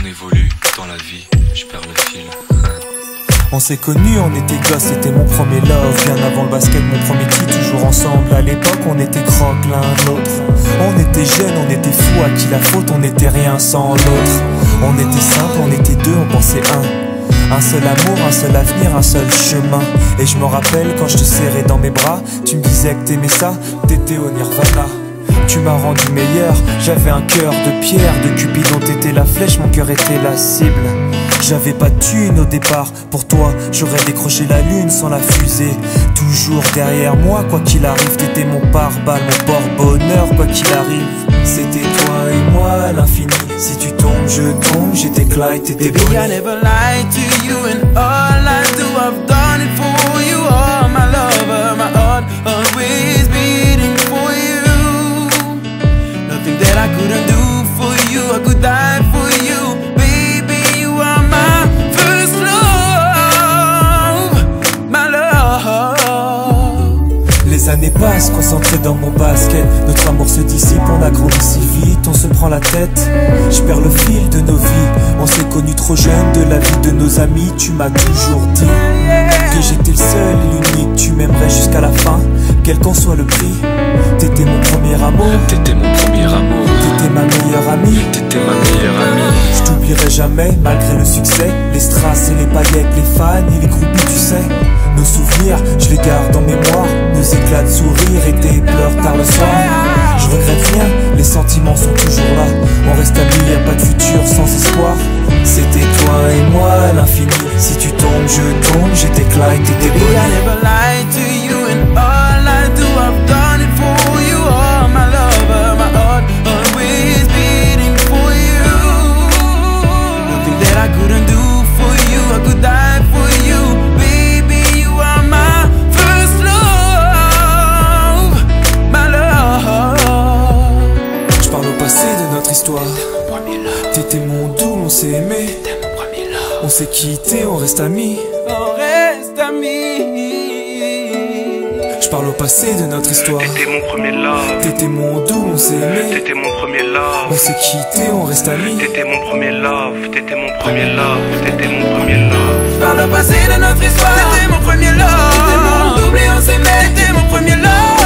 évolue dans la vie, je perds le fil. On s'est connus, on était gosses, c'était mon premier love. Bien avant le basket, mon premier titre, toujours ensemble. À l'époque, on était croque l'un l'autre. On était jeunes, on était fous, à qui la faute, on n'était rien sans l'autre. On était simple, on était deux, on pensait un seul amour, un seul avenir, un seul chemin. Et je me rappelle quand je te serrais dans mes bras, tu me disais que t'aimais ça, t'étais au nirvana. Tu m'as rendu meilleur, j'avais un cœur de pierre. De Cupidon t'étais la flèche, mon cœur était la cible. J'avais pas de thune au départ, pour toi j'aurais décroché la lune sans la fusée. Toujours derrière moi, quoi qu'il arrive, t'étais mon pare-balles, mon porte-bonheur, quoi qu'il arrive. C'était toi et moi à l'infini, si tu tombes je tombe, j'étais Clyde, t'étais Baby, I never lied to you, and all I do, I've done it for you. Oh, my lover, my heart always beating for you. Nothing that I couldn't do for you, I could die for you. Baby, you are my first love, my love. Les années passent, concentrées dans mon basket. Notre amour se dissipe, on a grandi si vite, on se prend la tête. Je perds le fil de nos vies, on s'est connus trop jeunes. De la vie de nos amis, tu m'as toujours dit que j'étais le seul et l'unique. Tu m'aimerais jusqu'à la fin, quel qu'en soit le prix. T'étais mon premier amour, T'étais mon premier amour, t'étais ma meilleure amie. t'étais ma meilleure amie. Je t'oublierai jamais, malgré le succès. Les strass et les paillettes, les fans et les groupies, tu sais. Nos souvenirs, je les garde en mémoire. Nos éclats de sourire et tes pleurs tard le soir. Je regrette rien, les sentiments sont toujours là. On reste amis, y'a pas de futur sans espoir. C'était toi et moi à l'infini, si tu tombes je tombe, j'étais Clyde, t'étais Baby, I Bonnie. never lied to you, and all I do, I've done it for you. Oh, my lover, my heart always beating for you. Nothing that I couldn't do for you, I could die for you. Baby, you are my first love, my love. Je parle au passé de notre histoire. T'étais mon doux, on s'est aimé. On s'est quitté, on reste amis. On reste amis. Je parle au passé de notre histoire. T'étais mon premier love, T'étais mon doux, on s'est aimé. t'étais mon premier love. On s'est quitté, on reste amis. T'étais mon premier love, t'étais mon premier love, t'étais mon premier love. Par le passé de notre histoire, t'étais mon premier love. T'étais mon double et on s'aimait. T'étais mon premier love.